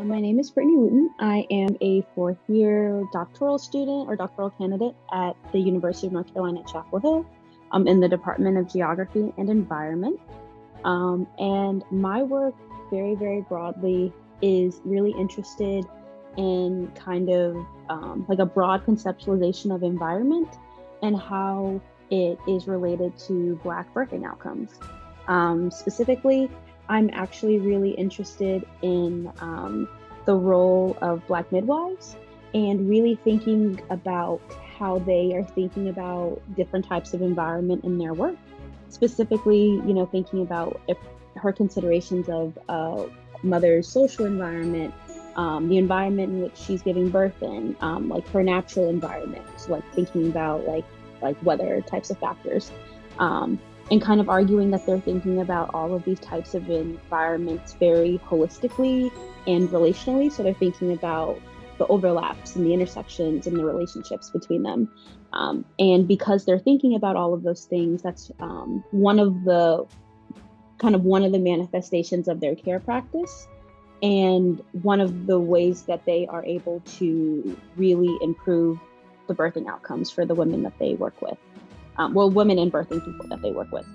My name is Bryttani Wooten. I am a fourth-year doctoral student or doctoral candidate at the University of North Carolina at Chapel Hill in the Department of Geography and Environment. And my work, very, very broadly, is really interested in kind of like a broad conceptualization of environment and how it is related to Black birthing outcomes. Specifically, I'm actually really interested in the role of Black midwives and really thinking about how they are thinking about different types of environment in their work. Specifically, thinking about her considerations of mother's social environment, the environment in which she's giving birth in, like her natural environment, so like thinking about like weather types of factors. And kind of arguing that they're thinking about all of these types of environments very holistically and relationally. So they're thinking about the overlaps and the intersections and the relationships between them. And because they're thinking about all of those things, that's one of the manifestations of their care practice. And one of the ways that they are able to really improve the birthing outcomes for the women that they work with. Women and birthing people that they work with.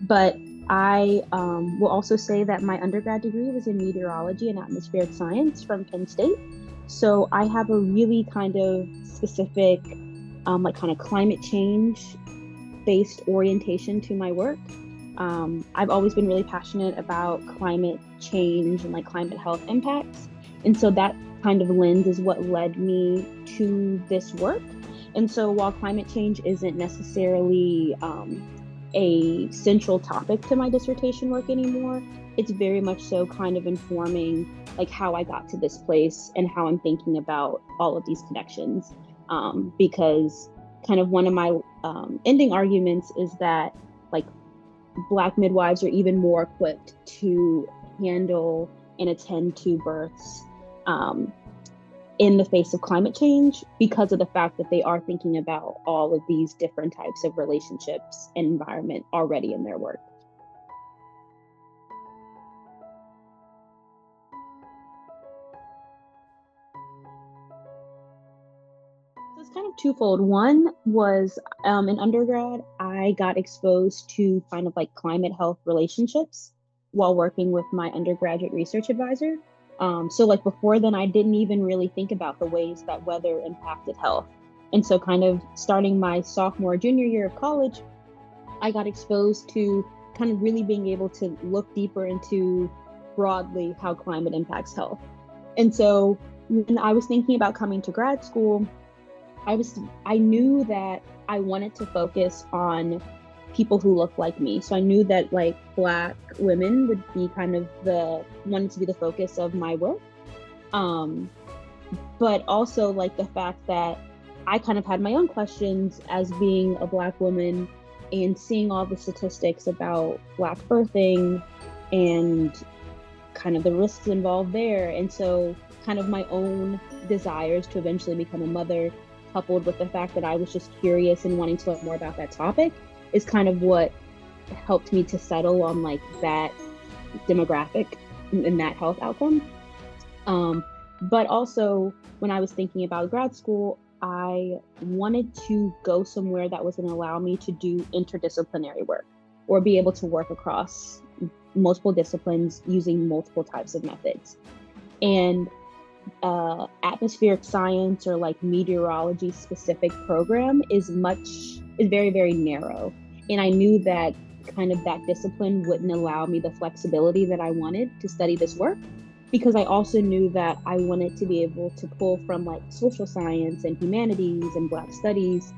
But I will also say that my undergrad degree was in meteorology and atmospheric science from Penn State. So I have a really kind of specific, climate change based orientation to my work. I've always been really passionate about climate change and like climate health impacts. And so that kind of lens is what led me to this work. And so while climate change isn't necessarily a central topic to my dissertation work anymore, it's very much so kind of informing like how I got to this place and how I'm thinking about all of these connections. Because kind of one of my ending arguments is that like Black midwives are even more equipped to handle and attend to births in the face of climate change because of the fact that they are thinking about all of these different types of relationships and environment already in their work. So it's kind of twofold. One was in undergrad, I got exposed to kind of like climate health relationships while working with my undergraduate research advisor. So like before then, I didn't even really think about the ways that weather impacted health. And so kind of starting my sophomore, junior year of college, I got exposed to kind of really being able to look deeper into broadly how climate impacts health. And so when I was thinking about coming to grad school, I knew that I wanted to focus on people who look like me. So I knew that like Black women would be kind of wanted to be the focus of my work. But also like the fact that I kind of had my own questions as being a Black woman and seeing all the statistics about Black birthing and kind of the risks involved there. And so kind of my own desires to eventually become a mother, coupled with the fact that I was just curious and wanting to learn more about that topic, is kind of what helped me to settle on like that demographic and that health outcome. But also when I was thinking about grad school, I wanted to go somewhere that was going to allow me to do interdisciplinary work or be able to work across multiple disciplines using multiple types of methods. And atmospheric science or like meteorology specific program is very, very narrow. And I knew that kind of that discipline wouldn't allow me the flexibility that I wanted to study this work, because I also knew that I wanted to be able to pull from like social science and humanities and Black studies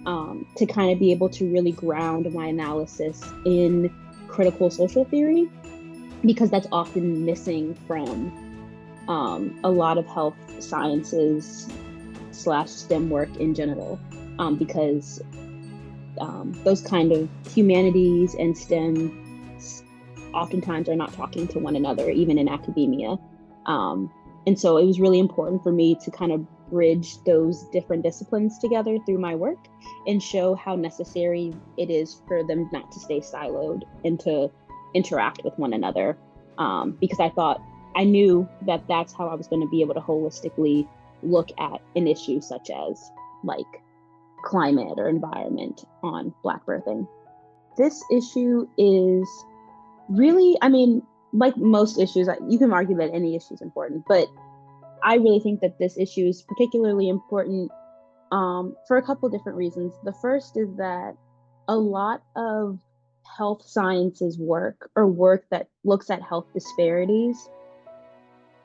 to kind of be able to really ground my analysis in critical social theory, because that's often missing from a lot of health sciences / STEM work in general, because those kind of humanities and STEM oftentimes are not talking to one another, even in academia. And so it was really important for me to kind of bridge those different disciplines together through my work and show how necessary it is for them not to stay siloed and to interact with one another. because I knew that that's how I was going to be able to holistically look at an issue such as like climate or environment on Black birthing. This issue is really, I mean, like most issues, you can argue that any issue is important, but I really think that this issue is particularly important for a couple of different reasons. The first is that a lot of health sciences work, or work that looks at health disparities,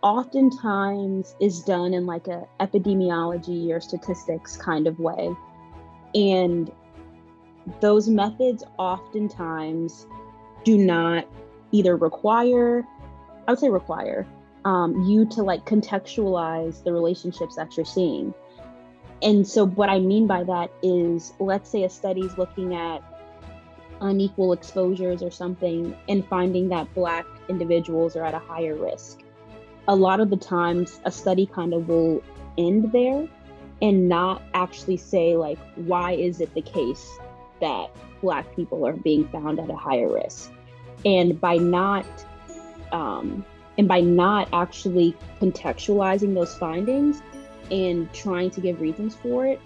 oftentimes is done in like a epidemiology or statistics kind of way. And those methods oftentimes do not either require you to like contextualize the relationships that you're seeing. And so what I mean by that is, let's say a study's looking at unequal exposures or something and finding that Black individuals are at a higher risk. A lot of the times a study kind of will end there and not actually say like, why is it the case that Black people are being found at a higher risk? And by not actually contextualizing those findings and trying to give reasons for it,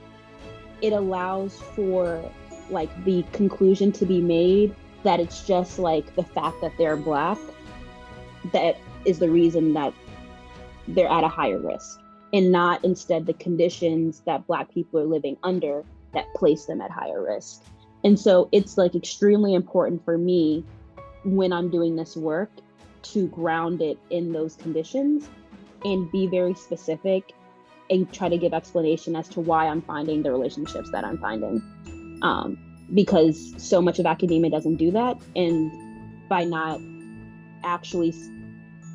it allows for like the conclusion to be made that it's just like the fact that they're Black that is the reason that they're at a higher risk, and not instead the conditions that Black people are living under that place them at higher risk. And so it's like extremely important for me when I'm doing this work to ground it in those conditions and be very specific and try to give explanation as to why I'm finding the relationships that I'm finding. Because so much of academia doesn't do that. And by not actually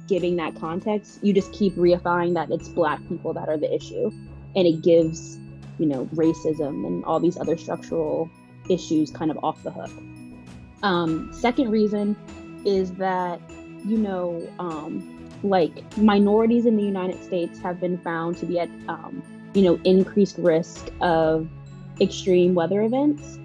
giving that context, you just keep reifying that it's Black people that are the issue. And it gives, racism and all these other structural issues kind of off the hook. Second reason is that, like minorities in the United States have been found to be at, increased risk of extreme weather events.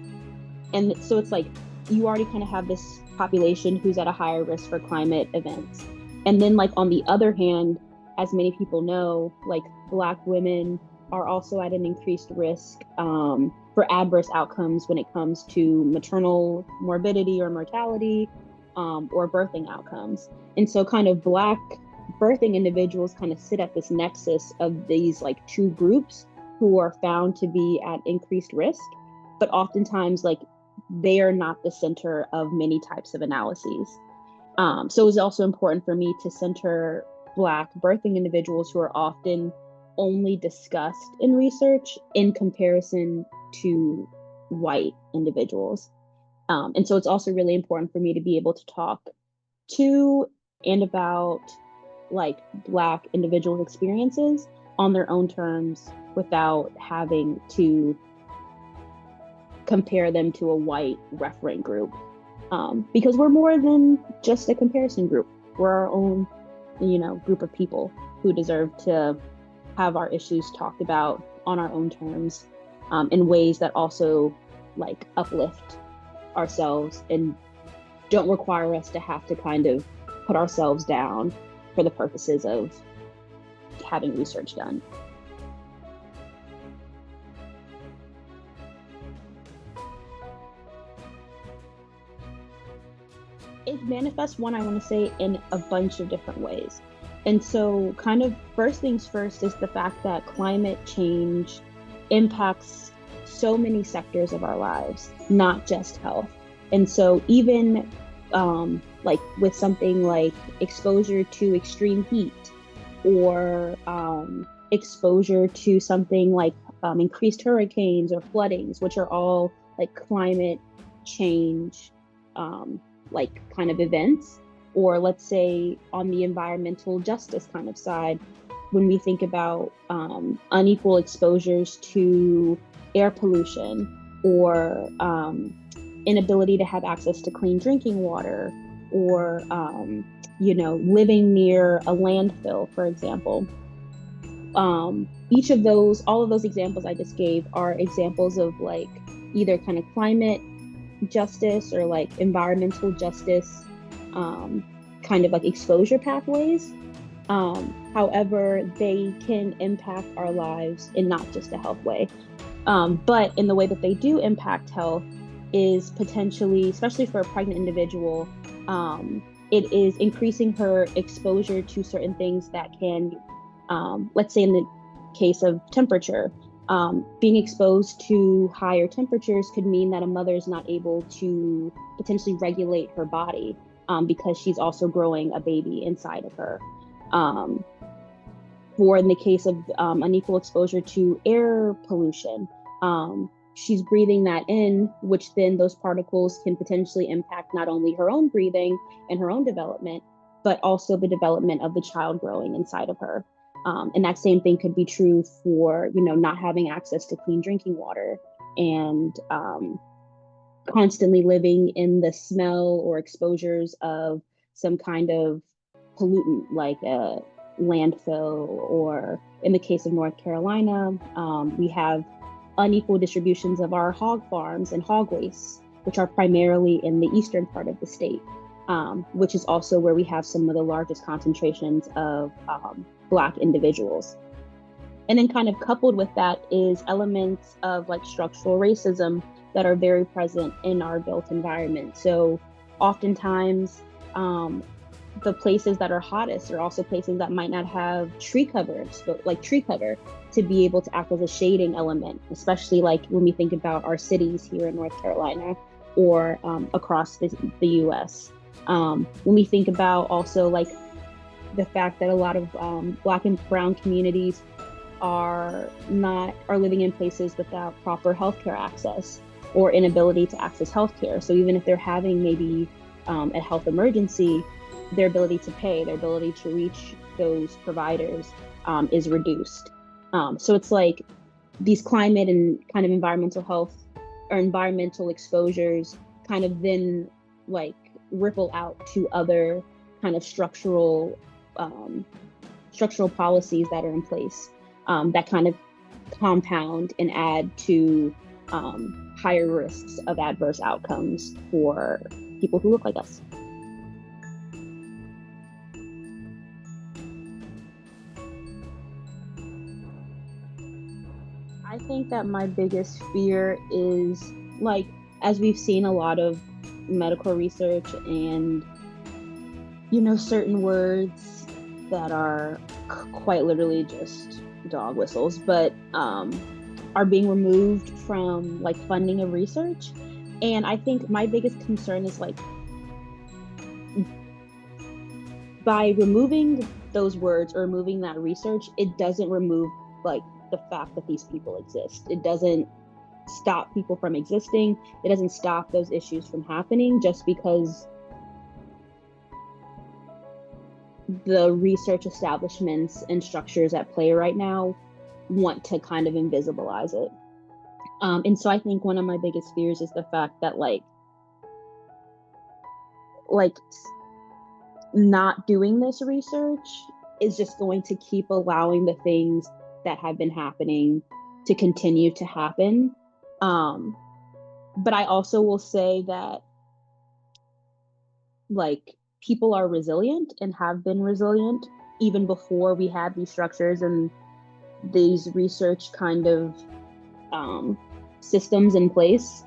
And so it's like, you already kind of have this population who's at a higher risk for climate events. And then like, on the other hand, as many people know, like Black women are also at an increased risk for adverse outcomes when it comes to maternal morbidity or mortality or birthing outcomes. And so kind of Black birthing individuals kind of sit at this nexus of these like two groups who are found to be at increased risk, but oftentimes like they are not the center of many types of analyses. So it was also important for me to center Black birthing individuals who are often only discussed in research in comparison to white individuals. And so it's also really important for me to be able to talk to and about like Black individuals' experiences on their own terms without having to compare them to a white referent group. Because we're more than just a comparison group. We're our own, group of people who deserve to have our issues talked about on our own terms, in ways that also like uplift ourselves and don't require us to have to kind of put ourselves down for the purposes of having research done. It manifests, I want to say, in a bunch of different ways. And so kind of first things first is the fact that climate change impacts so many sectors of our lives, not just health. And so even like with something like exposure to extreme heat or exposure to something like increased hurricanes or floodings, which are all like climate change like kind of events. Or let's say on the environmental justice kind of side, when we think about unequal exposures to air pollution or inability to have access to clean drinking water, or living near a landfill, for example. All of those examples I just gave are examples of like either kind of climate justice or like environmental justice kind of like exposure pathways. However, they can impact our lives in not just a health way, but in the way that they do impact health is potentially, especially for a pregnant individual, it is increasing her exposure to certain things that can, let's say in the case of temperature, being exposed to higher temperatures could mean that a mother is not able to potentially regulate her body because she's also growing a baby inside of her. For in the case of unequal exposure to air pollution, she's breathing that in, which then those particles can potentially impact not only her own breathing and her own development, but also the development of the child growing inside of her. And that same thing could be true for, not having access to clean drinking water and constantly living in the smell or exposures of some kind of pollutant like a landfill, or in the case of North Carolina, we have unequal distributions of our hog farms and hog wastes, which are primarily in the eastern part of the state, which is also where we have some of the largest concentrations of Black individuals. And then kind of coupled with that is elements of like structural racism that are very present in our built environment. So oftentimes, the places that are hottest are also places that might not have tree cover to be able to act as a shading element, especially like when we think about our cities here in North Carolina or across the US. When we think about also like the fact that a lot of Black and Brown communities are living in places without proper healthcare access or inability to access healthcare. So even if they're having maybe a health emergency, their ability to pay, their ability to reach those providers is reduced. So it's like these climate and kind of environmental health or environmental exposures kind of then like ripple out to other kind of structural policies that are in place that kind of compound and add to higher risks of adverse outcomes for people who look like us. I think that my biggest fear is, like, as we've seen a lot of medical research and, certain words that are quite literally just dog whistles, but are being removed from like funding of research. And I think my biggest concern is like, by removing those words or removing that research, it doesn't remove like the fact that these people exist. It doesn't stop people from existing. It doesn't stop those issues from happening just because the research establishments and structures at play right now want to kind of invisibilize it. And so I think one of my biggest fears is the fact that like not doing this research is just going to keep allowing the things that have been happening to continue to happen. But I also will say that like people are resilient and have been resilient even before we had these structures and these research kind of systems in place.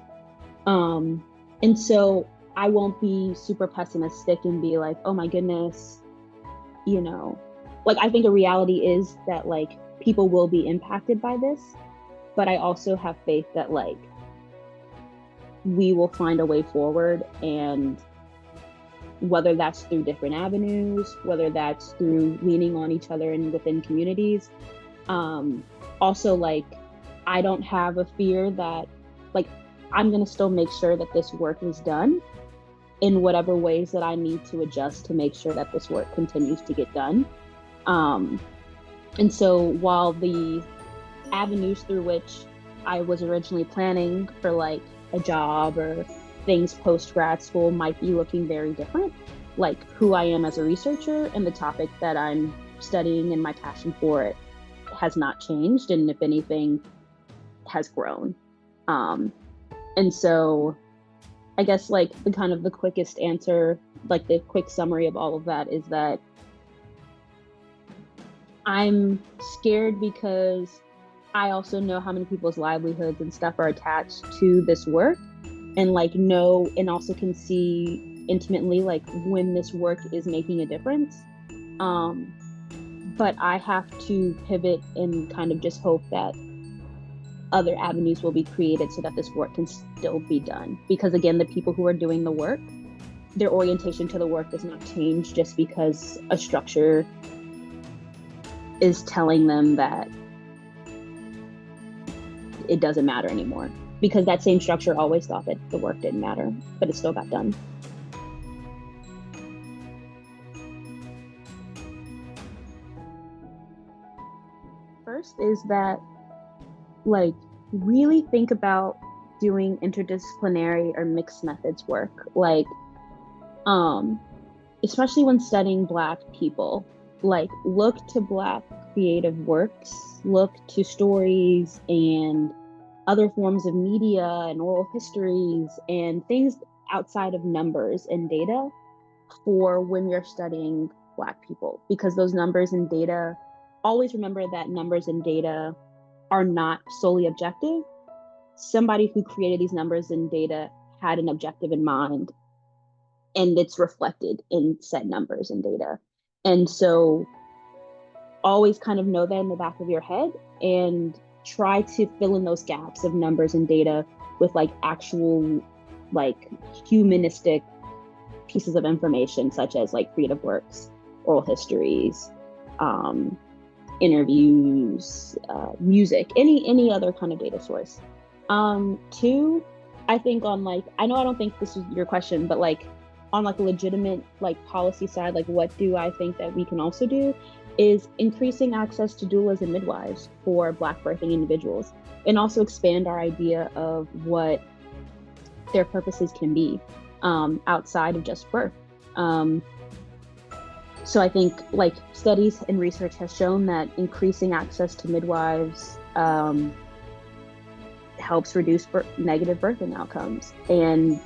And so I won't be super pessimistic and be like, oh my goodness, like I think a reality is that like people will be impacted by this, but I also have faith that like we will find a way forward, and whether that's through different avenues, whether that's through leaning on each other and within communities. Also, like, I don't have a fear that, like, I'm going to still make sure that this work is done in whatever ways that I need to adjust to make sure that this work continues to get done. And so while the avenues through which I was originally planning for like a job or things post-grad school might be looking very different, like who I am as a researcher and the topic that I'm studying and my passion for it has not changed, and if anything has grown. And so I guess like the quickest answer like the quick summary of all of that is that I'm scared because I also know how many people's livelihoods and stuff are attached to this work, and like know and also can see intimately like when this work is making a difference. But I have to pivot and kind of just hope that other avenues will be created so that this work can still be done. Because again, the people who are doing the work, their orientation to the work does not change just because a structure is telling them that it doesn't matter anymore. Because that same structure always thought that the work didn't matter, but it still got done. First is that, like, really think about doing interdisciplinary or mixed methods work. Like, especially when studying Black people, like, look to Black creative works, look to stories and other forms of media and oral histories and things outside of numbers and data for when you're studying Black people, because those numbers and data, always remember that numbers and data are not solely objective. Somebody who created these numbers and data had an objective in mind, and it's reflected in said numbers and data. And so always kind of know that in the back of your head and try to fill in those gaps of numbers and data with like actual like humanistic pieces of information, such as like creative works, oral histories, interviews, music, any other kind of data source. Two, I think on like, I know I don't think this is your question, but like on like a legitimate like policy side, like what do I think that we can also do is increasing access to doulas and midwives for Black birthing individuals, and also expand our idea of what their purposes can be outside of just birth. So I think like studies and research has shown that increasing access to midwives helps reduce negative birthing outcomes. And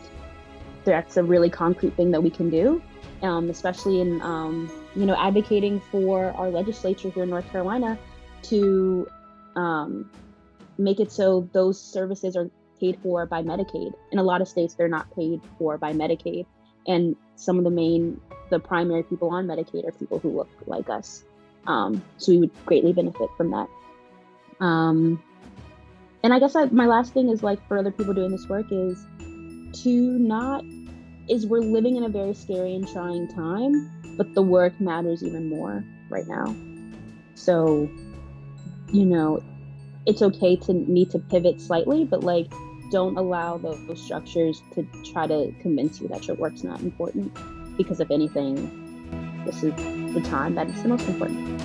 that's a really concrete thing that we can do, especially in, advocating for our legislature here in North Carolina to make it so those services are paid for by Medicaid. In a lot of states, they're not paid for by Medicaid. And some of the primary people on Medicaid are people who look like us. So we would greatly benefit from that. And I guess my last thing is like for other people doing this work is we're living in a very scary and trying time, but the work matters even more right now. So, it's okay to need to pivot slightly, but like, don't allow those structures to try to convince you that your work's not important, because if anything, this is the time that it's the most important.